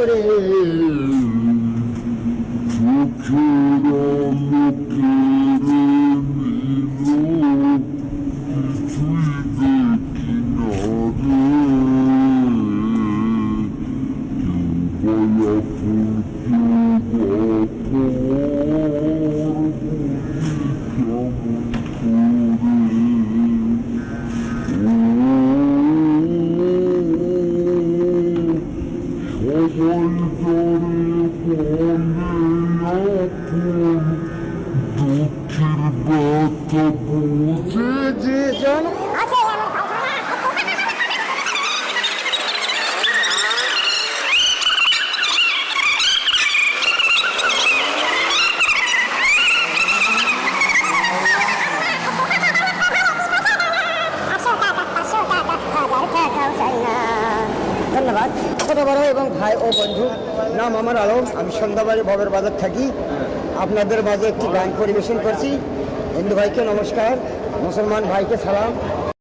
করে ধন্যবাদ। ছোট বড় এবং ভাই ও বন্ধু, নাম আমার আলম, আমি সন্ধ্যাবাড়ি ভবের বাজার থাকি। আপনাদের মাঝে একটি গান পরিবেশন করছি। হিন্দু ভাইকে নমস্কার, মুসলমান ভাইকে সালাম।